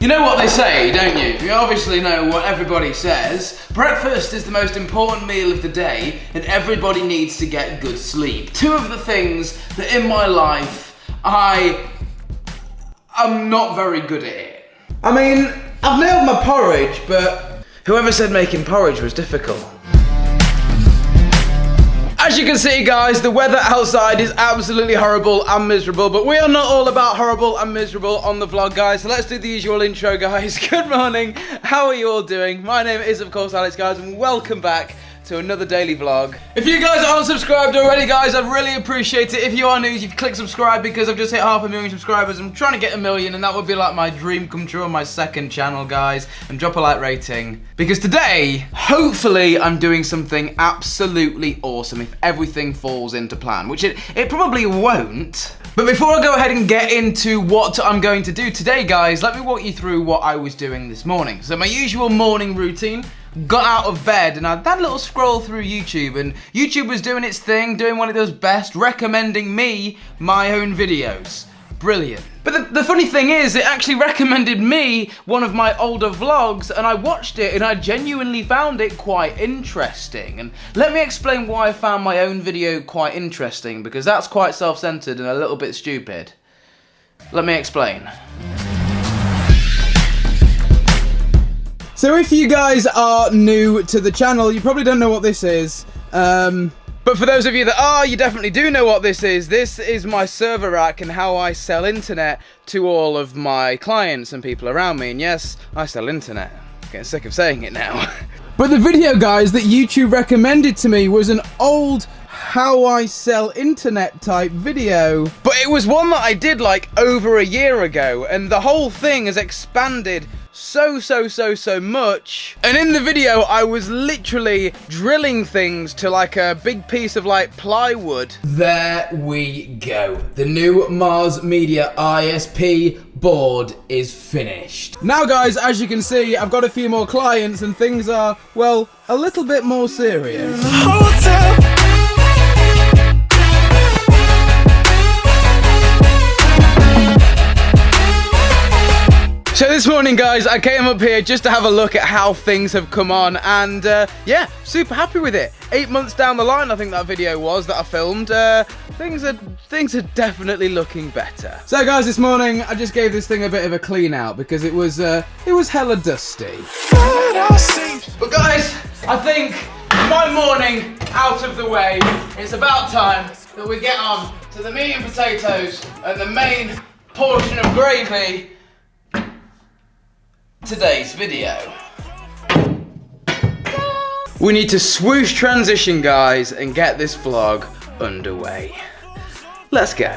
You know what they say, don't you? You obviously know what everybody says. Breakfast is the most important meal of the day, and everybody needs to get good sleep. Two of the things that in my life, I'm not very good at it. I mean, I've nailed my porridge, but whoever said making porridge was difficult? As you can see, guys, the weather outside is absolutely horrible and miserable, but we are not all about horrible and miserable on the vlog, guys, so let's do the usual intro, guys. Good morning, how are you all doing? My name is, of course, Alex, guys, and welcome back to another daily vlog. If you guys aren't subscribed already, guys, I'd really appreciate it. If you are new, you can click subscribe because I've just hit 500,000 subscribers. I'm trying to get 1 million, and that would be like my dream come true on my second channel, guys. And drop a like rating because today, hopefully, I'm doing something absolutely awesome if everything falls into plan, which it probably won't. But before I go ahead and get into what I'm going to do today, guys, let me walk you through what I was doing this morning. So my usual morning routine. Got out of bed and I had a little scroll through YouTube, and YouTube was doing its thing, doing what it does best, recommending me my own videos. Brilliant. But the funny thing is, it actually recommended me one of my older vlogs, and I watched it and I genuinely found it quite interesting. And let me explain why I found my own video quite interesting, because that's quite self-centered and a little bit stupid. Let me explain. So if you guys are new to the channel, you probably don't know what this is. But for those of you that are, you definitely do know what this is. This is my server rack and how I sell internet to all of my clients and people around me. And yes, I sell internet. I'm getting sick of saying it now. But the video, guys, that YouTube recommended to me was an old how I sell internet type video. But it was one that I did like over a year ago, and the whole thing has expanded so much. And in the video, I was literally drilling things to like a big piece of like plywood. There we go. The new Mars Media ISP board is finished. Now, guys, as you can see, I've got a few more clients and things are, well, a little bit more serious. So this morning, guys, I came up here just to have a look at how things have come on, and yeah, super happy with it. 8 months down the line, I think that video was that I filmed. Things are definitely looking better. So, guys, this morning I just gave this thing a bit of a clean out because it was hella dusty. But guys, I think my morning out of the way, it's about time that we get on to the meat and potatoes and the main portion of gravy. Today's video. We need to swoosh transition, guys, and get this vlog underway. Let's go.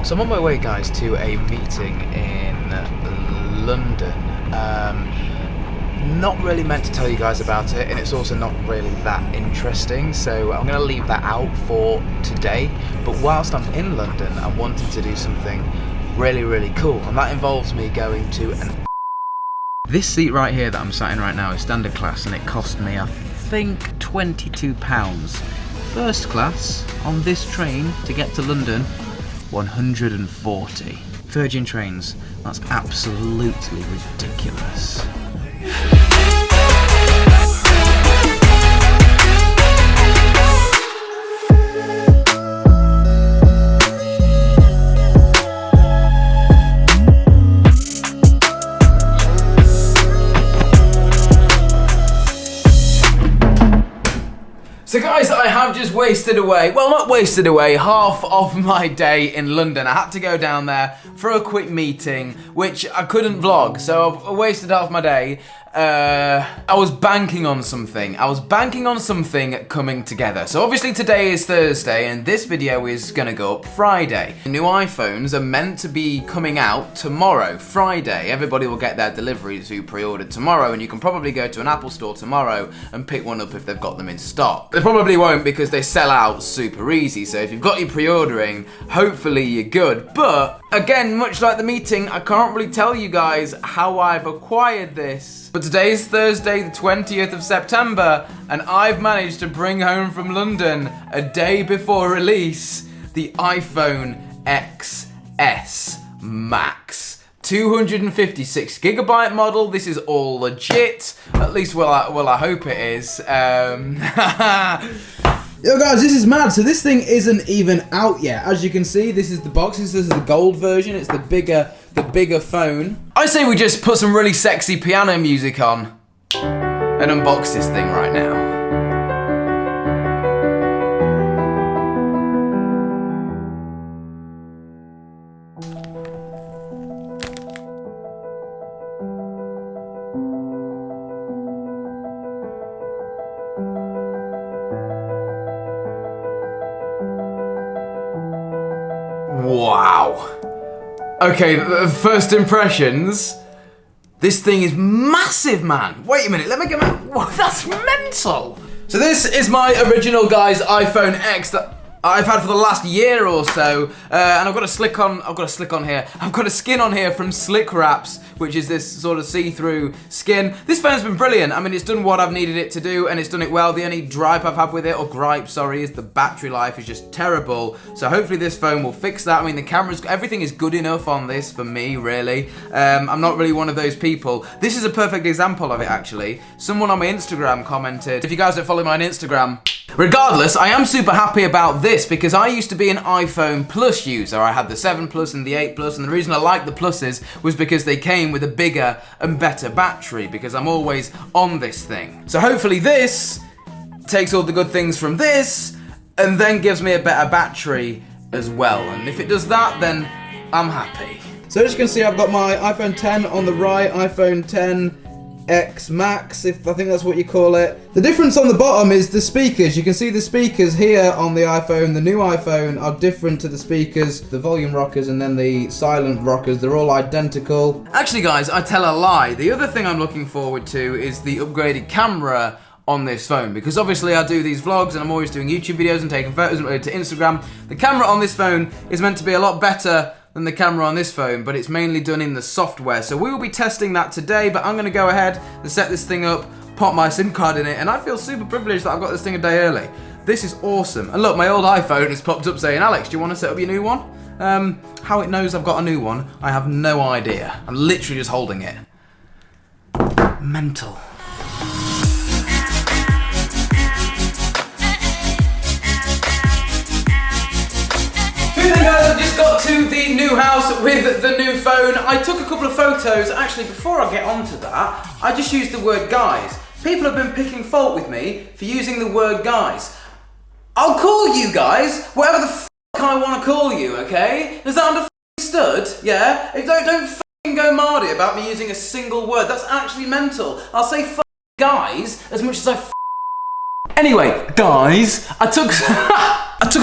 So I'm on my way, guys, to a meeting in London. Not really meant to tell you guys about it, and it's also not really that interesting, so I'm going to leave that out for today. But whilst I'm in London, I'm wanting to do something really cool, and that involves me going to an... This seat right here that I'm sat in right now is standard class, and it cost me, I think, £22. First class on this train to get to London, 140. Virgin Trains, that's absolutely ridiculous. So guys, I have just wasted away, well, not wasted away, half of my day in London. I had to go down there for a quick meeting, which I couldn't vlog, so I wasted half my day. I was banking on something. Coming together. So obviously today is Thursday and this video is gonna go up Friday. The new iPhones are meant to be coming out tomorrow, Friday. Everybody will get their deliveries who pre-ordered tomorrow, and you can probably go to an Apple store tomorrow and pick one up if they've got them in stock. They probably won't because they sell out super easy, so if you've got your pre-ordering, hopefully you're good. But again, much like the meeting, I can't really tell you guys how I've acquired this. But But today's Thursday, the 20th of September, and I've managed to bring home from London, a day before release, the iPhone XS Max. 256GB model. This is all legit. At least, well, I hope it is. Yo guys, this is mad. So this thing isn't even out yet. As you can see, this is the box. This is the gold version. It's the bigger phone. I say we just put some really sexy piano music on and unbox this thing right now. Wow. Okay, first impressions. This thing is massive, man. Wait a minute, let me get my... Whoa, that's mental. So this is my original, guys, iPhone X that I've had for the last year or so, and I've got a skin on here from Slick Wraps, which is this sort of see-through skin. This phone's been brilliant. I mean, it's done what I've needed it to do, and it's done it well. The only gripe I've had with it, is the battery life is just terrible. So hopefully this phone will fix that. I mean, the cameras, everything is good enough on this for me, really. I'm not really one of those people. This is a perfect example of it, actually. Someone on my Instagram commented, if you guys don't follow me on Instagram, regardless, I am super happy about this because I used to be an iPhone Plus user. I had the 7 Plus and the 8 Plus, and the reason I liked the Pluses was because they came with a bigger and better battery, because I'm always on this thing. So hopefully this takes all the good things from this and then gives me a better battery as well. And if it does that, then I'm happy. So as you can see, I've got my iPhone 10 on the right, iPhone 10 X Max, if I think that's what you call it. The difference on the bottom is the speakers. You can see the speakers here on the iPhone. The new iPhone are different to the speakers, the volume rockers and then the silent rockers. They're all identical. Actually, guys, I tell a lie. The other thing I'm looking forward to is the upgraded camera on this phone, because obviously I do these vlogs and I'm always doing YouTube videos and taking photos and uploading to Instagram. The camera on this phone is meant to be a lot better than the camera on this phone, but it's mainly done in the software. So we will be testing that today, but I'm gonna go ahead and set this thing up, pop my SIM card in it, and I feel super privileged that I've got this thing a day early. This is awesome. And look, my old iPhone has popped up saying, Alex, do you wanna set up your new one? How it knows I've got a new one, I have no idea. I'm literally just holding it. Mental. Guys, I've just got to the new house with the new phone. I took a couple of photos. Actually, before I get onto that, I just used the word guys. People have been picking fault with me for using the word guys. I'll call you guys whatever the f*** I want to call you, okay? Does that understood? Yeah? Don't f***ing go Mardy about me using a single word. That's actually mental. I'll say f*** guys as much as I f***. Anyway, guys, I took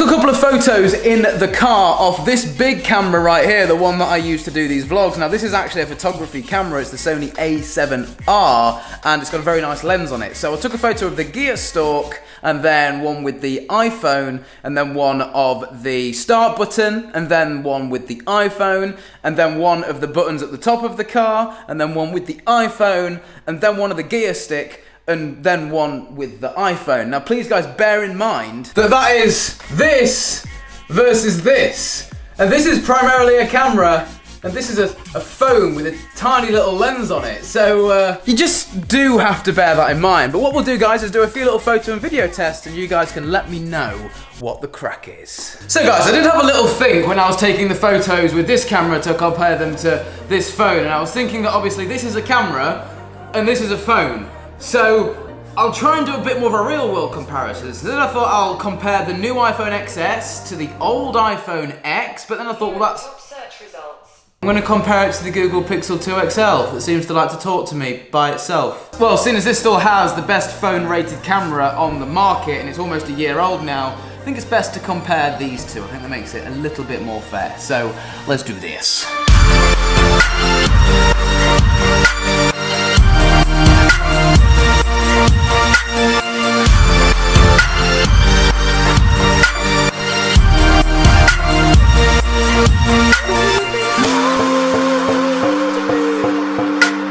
a couple of photos in the car of this big camera right here, the one that I use to do these vlogs. Now, this is actually a photography camera. It's the Sony A7R, and it's got a very nice lens on it. So I took a photo of the gear stalk, and then one with the iPhone, and then one of the start button, and then one with the iPhone, and then one of the buttons at the top of the car, and then one with the iPhone, and then one of the gear stick, and then one with the iPhone. Now please guys, bear in mind that that is this versus this. And this is primarily a camera, and this is a phone with a tiny little lens on it. So you just do have to bear that in mind. But what we'll do, guys, is do a few little photo and video tests, and you guys can let me know what the crack is. So guys, I did have a little think when I was taking the photos with this camera to compare them to this phone, and I was thinking that obviously this is a camera and this is a phone. So I'll try and do a bit more of a real world comparison. So then I thought I'll compare the new iPhone XS to the old iPhone X, but then I thought, well, that's... search results. I'm going to compare it to the Google Pixel 2 XL that seems to like to talk to me by itself. Well, seeing as this still has the best phone rated camera on the market and it's almost a year old now, I think it's best to compare these two. I think that makes it a little bit more fair. So let's do this.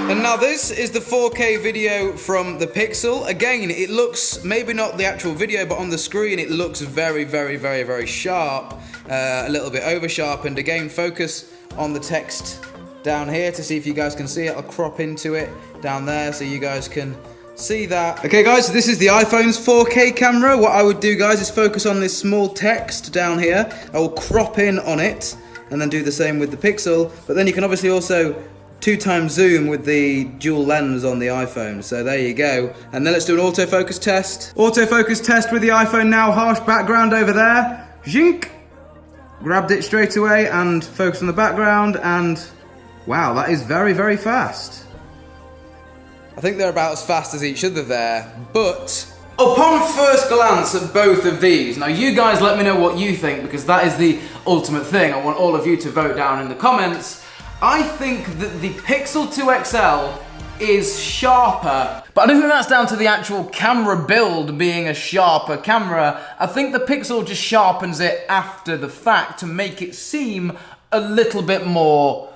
And now this this is the 4K video from the Pixel. Again, it looks, maybe not the actual video, but on the screen it looks very sharp. A little bit over sharpened. Again, focus on the text down here to see if you guys can see it. I'll crop into it down there so you guys can see that. Okay guys, so this is the iPhone's 4K camera. What I would do, guys, is focus on this small text down here. I will crop in on it and then do the same with the Pixel. But then you can obviously also 2x zoom with the dual lens on the iPhone. So there you go. And then let's do an autofocus test. Autofocus test with the iPhone now. Harsh background over there. Zhink. Grabbed it straight away and focused on the background, and wow, that is very fast. I think they're about as fast as each other there, but upon first glance at both of these, now you guys let me know what you think, because that is the ultimate thing. I want all of you to vote down in the comments. I think that the Pixel 2 XL is sharper, but I don't think that's down to the actual camera build being a sharper camera. I think the Pixel just sharpens it after the fact to make it seem a little bit more,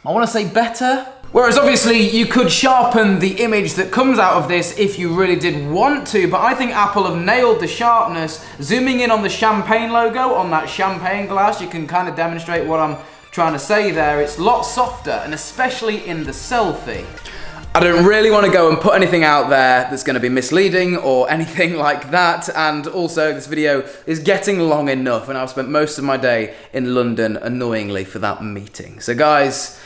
I want to say better. Whereas obviously you could sharpen the image that comes out of this if you really did want to, but I think Apple have nailed the sharpness. Zooming in on the champagne logo on that champagne glass, you can kind of demonstrate what I'm trying to say there. It's a lot softer, and especially in the selfie. I don't really want to go and put anything out there that's going to be misleading or anything like that, and also this video is getting long enough and I've spent most of my day in London annoyingly for that meeting. So guys,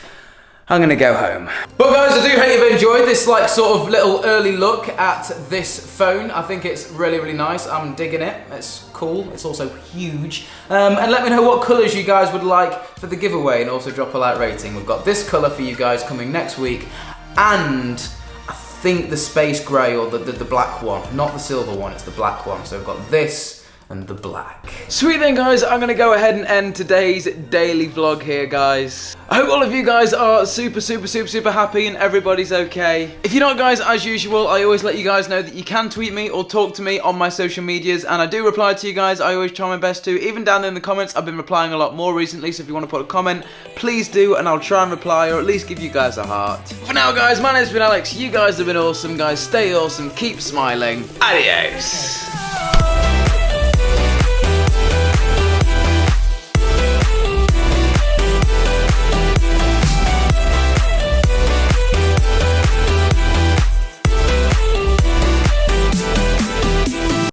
I'm gonna go home. But guys, I do hope you've enjoyed this like sort of little early look at this phone. I think it's really nice. I'm digging it. It's cool. It's also huge. And let me know what colours you guys would like for the giveaway, and also drop a like rating. We've got this colour for you guys coming next week, and I think the space grey or the black one. Not the silver one, it's the black one. So we've got this and the black. Sweet then guys, I'm gonna go ahead and end today's daily vlog here, guys. I hope all of you guys are super happy and everybody's okay. If you're not, guys, as usual, I always let you guys know that you can tweet me or talk to me on my social medias, and I do reply to you guys. I always try my best to. Even down in the comments, I've been replying a lot more recently, so if you want to put a comment, please do, and I'll try and reply, or at least give you guys a heart. For now, guys, my name's been Alex. You guys have been awesome, guys. Stay awesome, keep smiling. Adios.